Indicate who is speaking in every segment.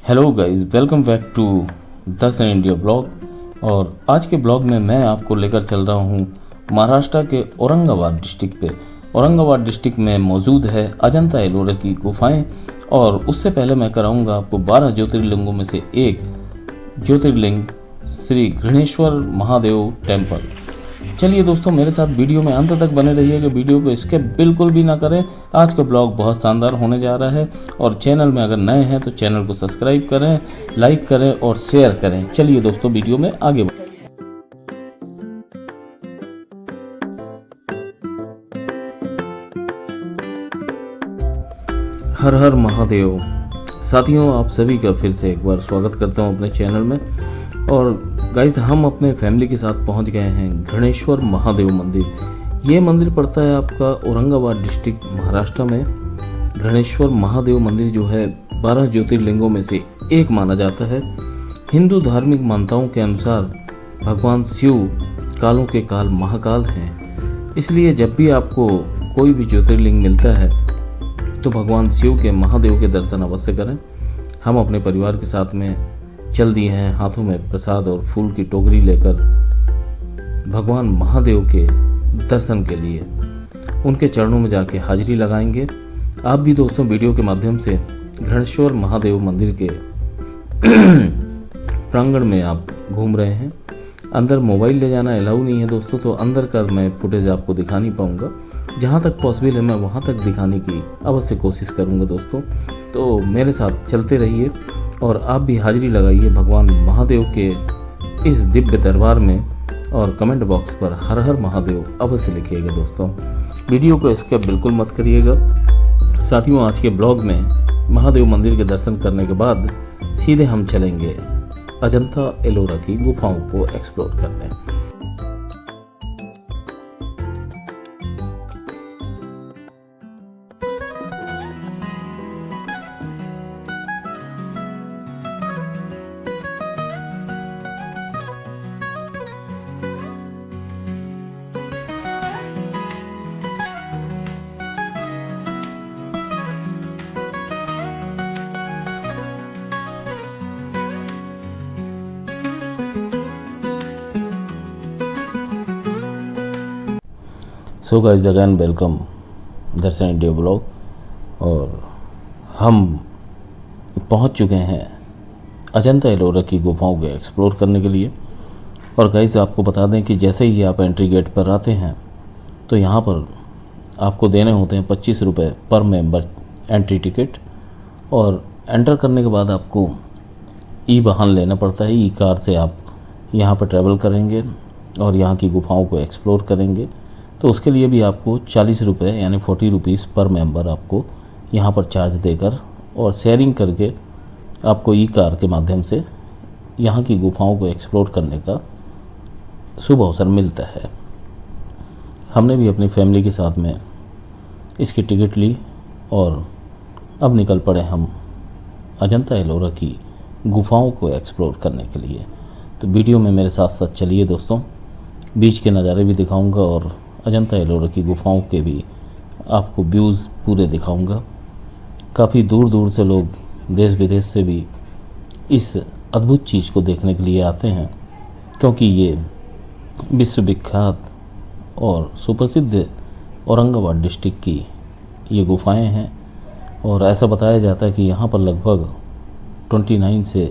Speaker 1: Hello guys, welcome back to Darshan India blog. और आज के ब्लॉग में मैं आपको लेकर चल रहा हूँ महाराष्ट्र के औरंगाबाद डिस्ट्रिक्ट पे। औरंगाबाद डिस्ट्रिक्ट में मौजूद है अजंता एलोरा की गुफाएं। और उससे पहले मैं कराऊंगा आपको 12 ज्योतिर्लिंगों में से एक ज्योतिर्लिंग श्री घृणेश्वर महादेव टेम्पल। चलिए दोस्तों, मेरे साथ वीडियो में अंत तक बने रहिएगा, वीडियो को स्किप बिल्कुल भी ना करें। आज का ब्लॉग बहुत शानदार होने जा रहा है। और चैनल में अगर नए हैं तो चैनल को सब्सक्राइब करें, लाइक करें और शेयर करें। चलिए दोस्तों, वीडियो में आगे बढ़ें। हर हर महादेव। साथियों, आप सभी का फिर से एक बार स्वागत करता हूं अपने चैनल में। और गाइस, हम अपने फैमिली के साथ पहुंच गए हैं घृणेश्वर महादेव मंदिर। ये मंदिर पड़ता है आपका औरंगाबाद डिस्ट्रिक्ट महाराष्ट्र में। घृणेश्वर महादेव मंदिर जो है 12 ज्योतिर्लिंगों में से एक माना जाता है। हिंदू धार्मिक मान्यताओं के अनुसार भगवान शिव कालों के काल महाकाल हैं। इसलिए जब भी आपको कोई भी ज्योतिर्लिंग मिलता है तो भगवान शिव के महादेव के दर्शन अवश्य करें। हम अपने परिवार के साथ में चल दिए हैं, हाथों में प्रसाद और फूल की टोकरी लेकर भगवान महादेव के दर्शन के लिए उनके चरणों में जाके हाजिरी लगाएंगे। आप भी दोस्तों वीडियो के माध्यम से घृणेश्वर महादेव मंदिर के प्रांगण में आप घूम रहे हैं। अंदर मोबाइल ले जाना अलाउ नहीं है दोस्तों, तो अंदर का मैं फुटेज आपको दिखा नहीं पाऊँगा। जहाँ तक पॉसिबल है मैं वहाँ तक दिखाने की अवश्य कोशिश करूँगा दोस्तों। तो मेरे साथ चलते रहिए और आप भी हाजिरी लगाइए भगवान महादेव के इस दिव्य दरबार में। और कमेंट बॉक्स पर हर हर महादेव अवश्य लिखिएगा दोस्तों। वीडियो को स्किप बिल्कुल मत करिएगा। साथियों, आज के ब्लॉग में महादेव मंदिर के दर्शन करने के बाद सीधे हम चलेंगे अजंता एलोरा की गुफाओं को एक्सप्लोर करने। सो गाइस, अगेन वेलकम दर्शन इंडिया ब्लॉग। और हम पहुंच चुके हैं अजंता एलोरा की गुफाओं को एक्सप्लोर करने के लिए। और गाइस, आपको बता दें कि जैसे ही आप एंट्री गेट पर आते हैं तो यहाँ पर आपको देने होते हैं 25 रुपये पर मेंबर एंट्री टिकट। और एंटर करने के बाद आपको ई वाहन लेना पड़ता है। ई कार से आप यहाँ पर ट्रैवल करेंगे और यहाँ की गुफाओं को एक्सप्लोर करेंगे। तो उसके लिए भी आपको 40 रुपये यानी 40 रुपीज़ पर मेंबर आपको यहाँ पर चार्ज देकर और शेयरिंग करके आपको ई कार के माध्यम से यहाँ की गुफाओं को एक्सप्लोर करने का शुभ अवसर मिलता है। हमने भी अपनी फैमिली के साथ में इसकी टिकट ली और अब निकल पड़े हम अजंता एलोरा की गुफाओं को एक्सप्लोर करने के लिए। तो वीडियो में मेरे साथ साथ चलिए दोस्तों, बीच के नज़ारे भी दिखाऊंगा और अजंता एलोरा की गुफाओं के भी आपको व्यूज़ पूरे दिखाऊंगा। काफ़ी दूर दूर से लोग, देश विदेश से भी इस अद्भुत चीज़ को देखने के लिए आते हैं, क्योंकि ये विश्वविख्यात और सुप्रसिद्ध औरंगाबाद डिस्ट्रिक्ट की ये गुफाएं हैं। और ऐसा बताया जाता है कि यहाँ पर लगभग 29 से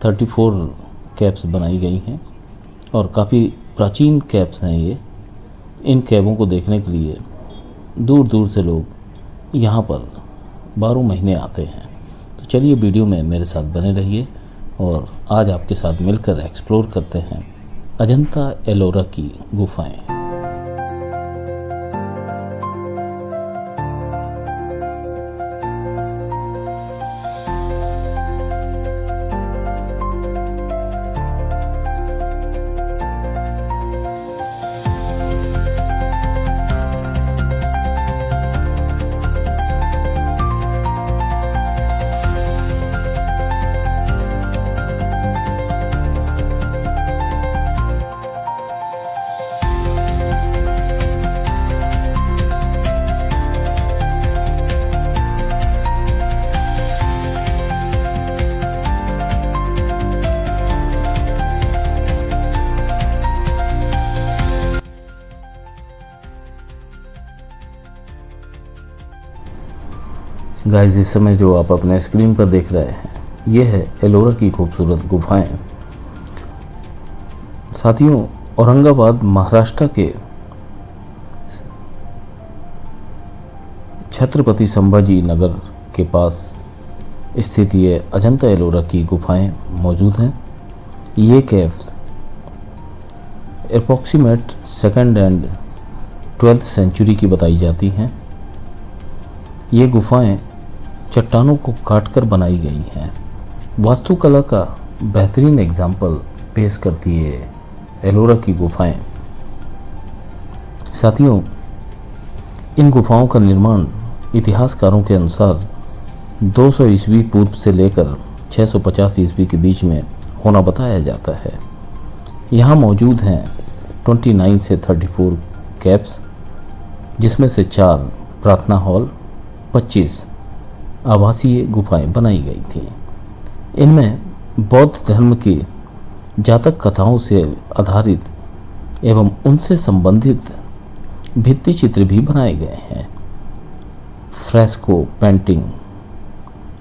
Speaker 1: 34 कैब्स बनाई गई हैं और काफ़ी प्राचीन कैब्स हैं ये। इन कैबों को देखने के लिए दूर दूर से लोग यहाँ पर 12 महीने आते हैं। तो चलिए वीडियो में मेरे साथ बने रहिए और आज आपके साथ मिलकर एक्सप्लोर करते हैं अजंता एलोरा की गुफाएं। गाइस, इस समय जो आप अपने स्क्रीन पर देख रहे हैं ये है एलोरा की खूबसूरत गुफाएं। साथियों, औरंगाबाद महाराष्ट्र के छत्रपति संभाजी नगर के पास स्थित ये अजंता एलोरा की गुफाएं मौजूद हैं। ये caves approximate 2nd and 12th century की बताई जाती हैं। ये गुफाएं चट्टानों को काटकर बनाई गई हैं। वास्तुकला का बेहतरीन एग्जाम्पल पेश करती है एलोरा की गुफाएं। साथियों, इन गुफाओं का निर्माण इतिहासकारों के अनुसार 200 ईस्वी पूर्व से लेकर 650 ईस्वी के बीच में होना बताया जाता है। यहाँ मौजूद हैं 29 से 34 कैव्स, जिसमें से 4 प्रार्थना हॉल, 25 आवासीय गुफाएं बनाई गई थीं। इनमें बौद्ध धर्म की जातक कथाओं से आधारित एवं उनसे संबंधित भित्ति चित्र भी बनाए गए हैं। फ्रेस्को पेंटिंग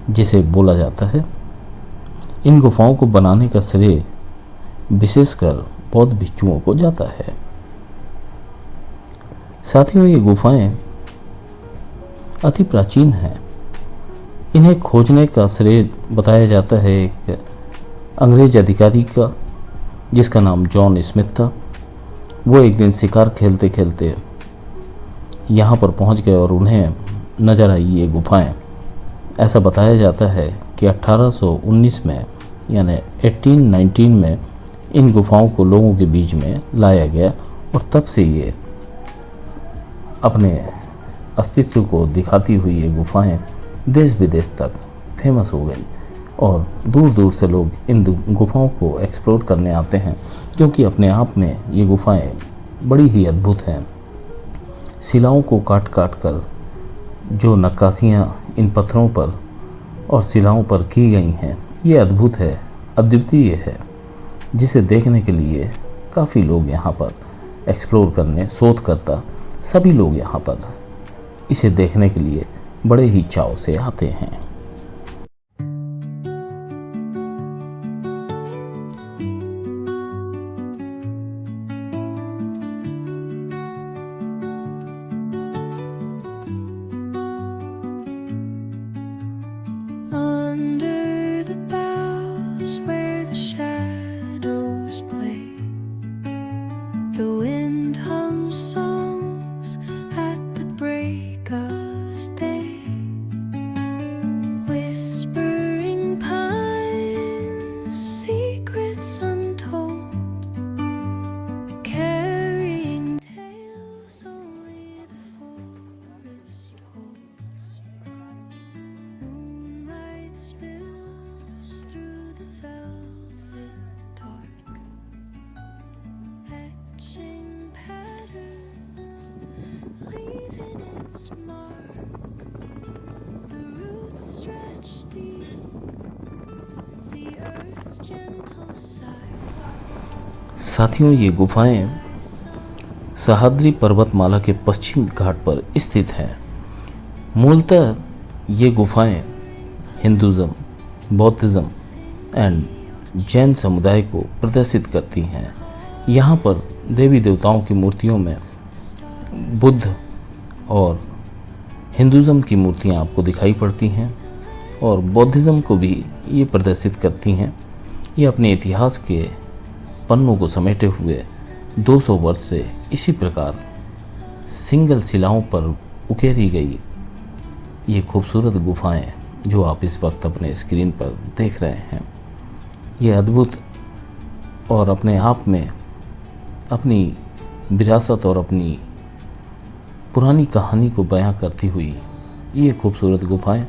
Speaker 1: जिसे बोला जाता है, इन गुफाओं को बनाने का श्रेय विशेषकर बौद्ध भिक्षुओं को जाता है। साथियों, ये गुफाएं अति प्राचीन हैं। इन्हें खोजने का श्रेय बताया जाता है एक अंग्रेज अधिकारी का, जिसका नाम जॉन स्मिथ था। वो एक दिन शिकार खेलते खेलते यहाँ पर पहुँच गए और उन्हें नज़र आई ये गुफाएं। ऐसा बताया जाता है कि 1819 में यानी 1819 में इन गुफाओं को लोगों के बीच में लाया गया और तब से ये अपने अस्तित्व को दिखाती हुई ये गुफाएं देश विदेश तक फेमस हो गई और दूर दूर से लोग इन गुफाओं को एक्सप्लोर करने आते हैं, क्योंकि अपने आप में ये गुफाएं बड़ी ही अद्भुत हैं। शिलाओं को काट काट कर जो नक्काशियाँ इन पत्थरों पर और शिलाओं पर की गई हैं, ये अद्भुत है, अद्वितीय है, जिसे देखने के लिए काफ़ी लोग यहाँ पर एक्सप्लोर करने, शोधकर्ता सभी लोग यहाँ पर इसे देखने के लिए बड़े ही चाव से आते हैं।
Speaker 2: Under the boughs where the shadows play, the wind hums songs at the break of day, whispering pines, secrets untold, carrying tales only the forest holds. Moonlight spills through the velvet dark, etching patterns, leaving its mark. The roots stretch deep, the earth's gentle sigh.
Speaker 1: साथियों, ये गुफाएं सह्याद्री पर्वतमाला के पश्चिम घाट पर स्थित हैं। मूलतः ये गुफाएं हिंदुज़म, बौद्धिज़्म एंड जैन समुदाय को प्रदर्शित करती हैं। यहाँ पर देवी देवताओं की मूर्तियों में बुद्ध और हिंदुज़म की मूर्तियाँ आपको दिखाई पड़ती हैं और बौद्धिज़्म को भी ये प्रदर्शित करती हैं। ये अपने इतिहास के पन्नों को समेटे हुए 200 वर्ष से इसी प्रकार सिंगल शिलाओं पर उकेरी गई ये खूबसूरत गुफाएं जो आप इस वक्त अपने स्क्रीन पर देख रहे हैं, ये अद्भुत और अपने आप में अपनी विरासत और अपनी पुरानी कहानी को बयां करती हुई ये खूबसूरत गुफाएं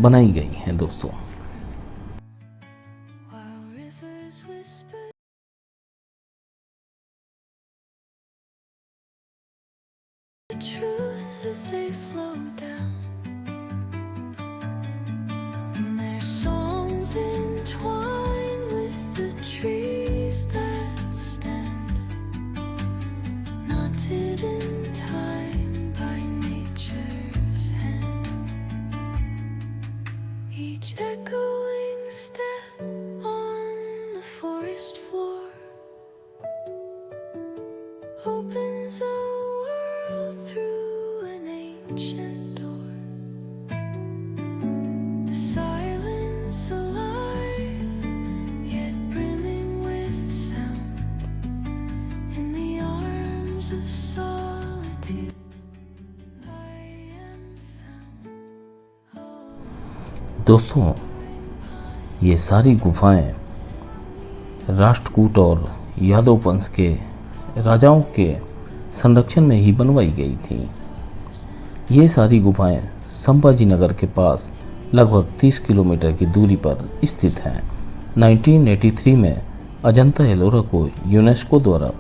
Speaker 1: बनाई गई हैं दोस्तों।
Speaker 2: While rivers whisper, the truth as they flow down, and their songs entwine with the trees that stand, knotted in time by nature's hand. echoing step on the forest floor opens a world through an ancient door. The silence alive, yet brimming with sound. In the arms of solitude I am found. Oh,
Speaker 1: दोस्तों, ये सारी गुफाएं राष्ट्रकूट और यादव वंश के राजाओं के संरक्षण में ही बनवाई गई थीं। ये सारी गुफाएं संभाजी नगर के पास लगभग 30 किलोमीटर की दूरी पर स्थित हैं। 1983 में अजंता एलोरा को यूनेस्को द्वारा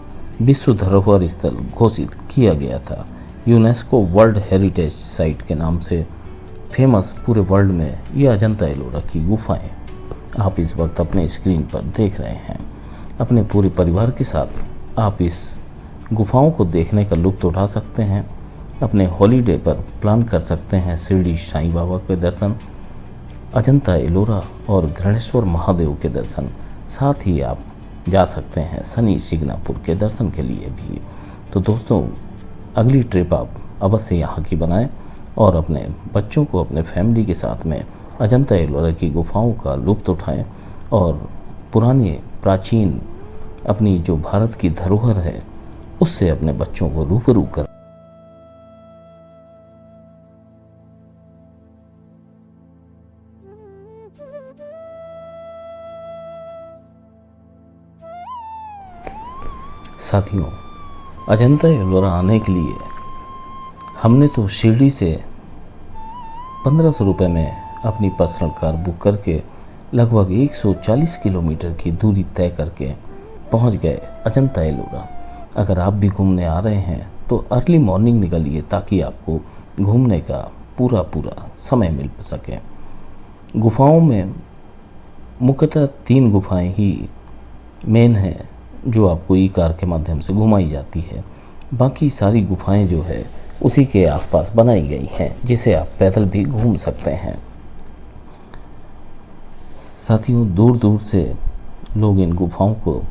Speaker 1: विश्व धरोहर स्थल घोषित किया गया था। यूनेस्को वर्ल्ड हेरिटेज साइट के नाम से फेमस पूरे वर्ल्ड में ये अजंता एलोरा की गुफाएं आप इस वक्त अपने स्क्रीन पर देख रहे हैं। अपने पूरे परिवार के साथ आप इस गुफाओं को देखने का लुत्फ उठा सकते हैं। अपने हॉलीडे पर प्लान कर सकते हैं शिरडी साईं बाबा के दर्शन, अजंता एलोरा और घृणेश्वर महादेव के दर्शन। साथ ही आप जा सकते हैं शनि शिंगणापुर के दर्शन के लिए भी। तो दोस्तों, अगली ट्रिप आप अवश्य यहाँ की बनाएं और अपने बच्चों को अपने फैमिली के साथ में अजंता एलोरा की गुफाओं का लुत्फ उठाएं और पुरानी प्राचीन अपनी जो भारत की धरोहर है उससे अपने बच्चों को रूबरू कर। साथियों, अजंता एलोरा आने के लिए हमने तो शिरडी से 1500 रुपये में अपनी पर्सनल कार बुक करके लगभग 140 किलोमीटर की दूरी तय करके पहुंच गए अजंता एलोरा। अगर आप भी घूमने आ रहे हैं तो अर्ली मॉर्निंग निकलिए ताकि आपको घूमने का पूरा समय मिल सके। गुफाओं में मुख्यतः 3 गुफाएं ही मेन हैं जो आपको ई कार के माध्यम से घुमाई जाती है। बाकी सारी गुफाएं जो है उसी के आसपास बनाई गई हैं जिसे आप पैदल भी घूम सकते हैं। साथियों, दूर दूर से लोग इन गुफाओं को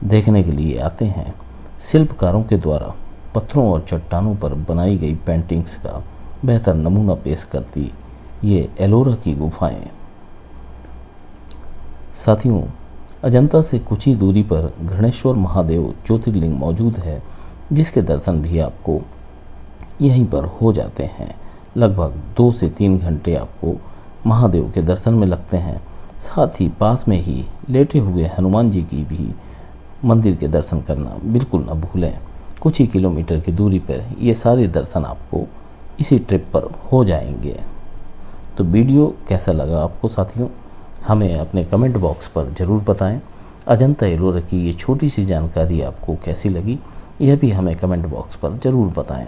Speaker 1: देखने के लिए आते हैं। शिल्पकारों के द्वारा पत्थरों और चट्टानों पर बनाई गई पेंटिंग्स का बेहतर नमूना पेश करती ये एलोरा की गुफाएं। साथियों, अजंता से कुछ ही दूरी पर घृणेश्वर महादेव ज्योतिर्लिंग मौजूद है जिसके दर्शन भी आपको यहीं पर हो जाते हैं। लगभग 2 से 3 घंटे आपको महादेव के दर्शन में लगते हैं। साथ ही पास में ही लेटे हुए हनुमान जी की भी मंदिर के दर्शन करना बिल्कुल न भूलें। कुछ ही किलोमीटर की दूरी पर ये सारे दर्शन आपको इसी ट्रिप पर हो जाएंगे। तो वीडियो कैसा लगा आपको साथियों, हमें अपने कमेंट बॉक्स पर ज़रूर बताएं। अजंता एलोरा की ये छोटी सी जानकारी आपको कैसी लगी यह भी हमें कमेंट बॉक्स पर ज़रूर बताएं।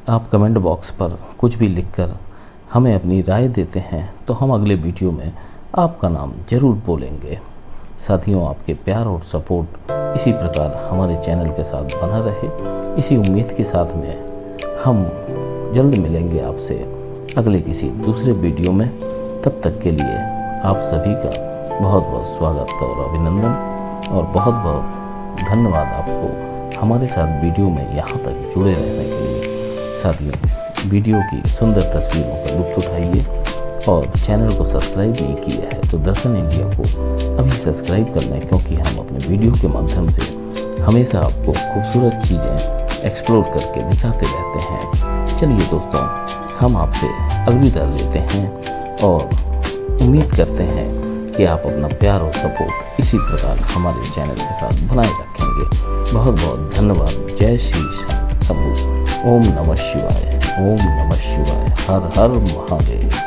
Speaker 1: आप कमेंट बॉक्स पर कुछ भी लिखकर हमें अपनी राय देते हैं तो हम अगले वीडियो में आपका नाम ज़रूर बोलेंगे। साथियों, आपके प्यार और सपोर्ट इसी प्रकार हमारे चैनल के साथ बना रहे, इसी उम्मीद के साथ में हम जल्द मिलेंगे आपसे अगले किसी दूसरे वीडियो में। तब तक के लिए आप सभी का बहुत बहुत स्वागत और अभिनंदन और बहुत बहुत धन्यवाद आपको हमारे साथ वीडियो में यहाँ तक जुड़े रहने के लिए। साथियों, वीडियो की सुंदर तस्वीरों का लुत्फ उठाइए और चैनल को सब्सक्राइब नहीं किया है तो दर्शन इंडिया को अभी सब्सक्राइब कर लें, क्योंकि हम अपने वीडियो के माध्यम से हमेशा आपको खूबसूरत चीज़ें एक्सप्लोर करके दिखाते रहते हैं। चलिए दोस्तों, हम आपसे अलविदा लेते हैं और उम्मीद करते हैं कि आप अपना प्यार और सपोर्ट इसी प्रकार हमारे चैनल के साथ बनाए रखेंगे। बहुत बहुत धन्यवाद। जय श्री शंभू। ओम नमः शिवाय। ओम नमः शिवाय। हर हर महादेव।